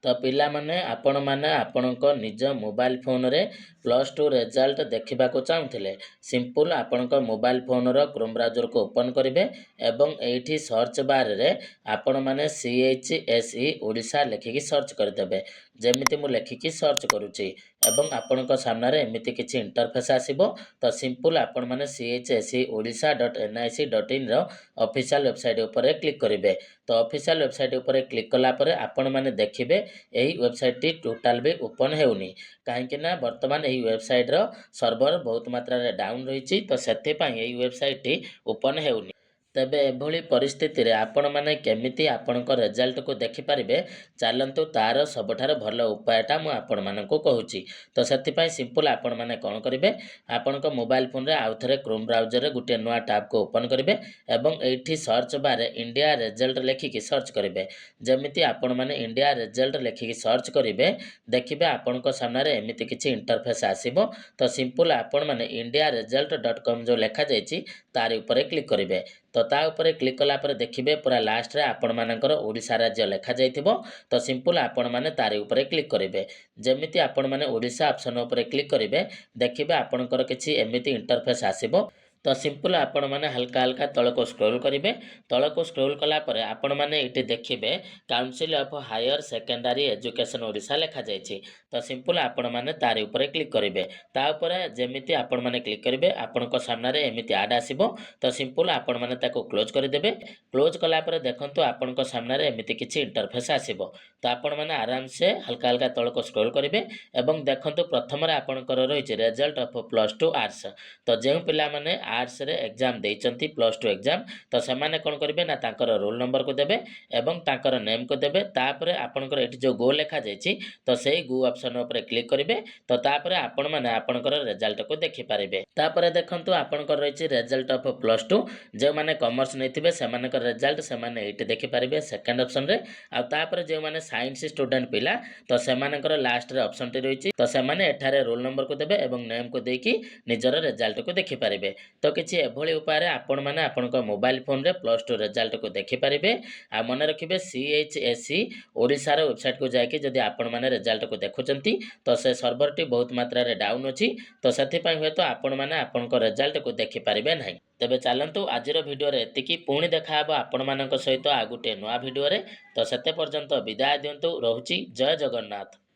तो पिला माने आपण माने आपणक निज मोबाइल फोन रे प्लस टू रिजल्ट देखा चाहूले सिंपल आपणक मोबाइल फोन रो क्रोम ब्राउजर को ओपन करेंगे एवं एठी सर्च बार रे आपण माने CHSE ओडिशा लिखिकी सर्च करदेबे। जेमिति मु लिखिकी सर्च करुच्ची एवं आपणक सामने रे एमिति किछि इंटरफेस आसीबो। तो सिंपल आपण माने chse.odisha.nic.in रो ऑफिशियल वेबसाइट ऊपर क्लिक करेंगे। तो ऑफिशियल वेबसाइट ऊपर क्लिक कला परे आपण माने देखिबे एही वेबसाइट टी टोटाल भी ओपन हेउनी कहीं ना वर्तमान एही वेबसाइट रो सर्वर बहुत मात्रा रे डाउन रही। तो सेते पई एही वेबसाइट टी ओपन हेउनी। तेबे एभली परिस्थिति रे आपण माने केमिति आपणक रिजल्ट को देखि पारिबे चलंतु तार सबठार भल उपायटा मु आपण मानकु कहूची। तो सेति पई सिंपल आपण माने कोन करिवे आपणक मोबाइल फोन रे आउ थरे क्रोम ब्राउजर रे गुटे नवा टैब को ओपन करिवे एवं एठी सर्च बार रे इंडिया रिजल्ट लिखिकी सर्च करिवे। जेमिति आपण माने इंडिया रिजल्ट लिखिकी सर्च करिवे देखिबे आपणक सामने रे एमिति किछि इंटरफेस आसीबो। तो सिंपल आपण माने indiaresult.com जो लेखा जायछि तार ऊपर क्लिक करिवे। तो ता ऊपर क्लिक कला पर देखिबे पूरा लास्ट रे आपण मानकर ओडिशा राज्य लेखा जायथिबो। तो सिंपल आपण माने तार ऊपर क्लिक करिवे। जेमिति आपण माने ओडिशा ऑप्शन ऊपर क्लिक करिवे देखिबे आपणकर किछि एमिति इंटरफेस आसीबो। तो सिंपल आपण माने हल्का हल्का तल को स्क्रॉल करिवे। तल को स्क्रॉल कला परे आपण माने इटे देखिबे council of higher secondary education Odisha लेखा जायछि। तो सिंपल आपण माने तार ऊपर क्लिक करिवे। ता ऊपर जेमिति आपण माने क्लिक करिवे आपणको सामने रे एमिति ऐड आसीबो। तो सिंपल आपण माने ताको क्लोज कर देबे। क्लोज कला परे देखंतु आपणको सामने रे एमिति किछि इंटरफेस आसीबो। तो आपण माने आराम से हल्का हल्का तल को स्क्रॉल करिवे एवं देखंतु प्रथम रे आपणकर रहिछि result of plus two arts. तो जेउ पिला माने आर्ट्स रे एग्जाम देइचंती प्लस टू एग्जाम तो सेमाने कोन करिवे ना तांकर रोल नंबर को देबे एवं तांकर नेम को देबे। तापरे आपणकर एठी जो गो लेखा जायछि तो सेही गो ऑप्शन ऊपर क्लिक करिवे। तो तापरे आपण माने आपणकर रिजल्ट को देखि पारिबे। तापरे देखंतु आपणकर रहिछि रिजल्ट ऑफ प्लस टू जे माने कॉमर्स नैथिबे सेमानकर रिजल्ट सेमाने एठी देखि पारिबे सेकंड ऑप्शन रे। आ तापरे जे माने साइंस स्टूडेंट पिला तो सेमानकर लास्ट रे ऑप्शन टी रहिछि तो सेमाने एठारे रोल नंबर को देबे एवं नेम को देकी निजर रिजल्ट को देखि पारिबे। तो किछि एभली उपाय रे आपण माने आपणक मोबाइल फोन रे प्लस टू रिजल्ट को देखि पारिबे। आ मन रखिबे CHSE ओडिशा रो वेबसाइट को जायके जदि आपण माने रिजल्ट को देखुचंती तो से सर्वर टी बहुत मात्रा रे डाउन अछि। तो सेति पई होय तो आपण माने आपणक रिजल्ट को देखि पारिबे नाही। तेबे चलंतु आजिर वीडियो रे एतिकी पुणी देखा हबो आपण मानक सहित आ गुटे नवा वीडियो रे। तो सेते पर्यंत विदाय दियंतु रहुची जय जगन्नाथ।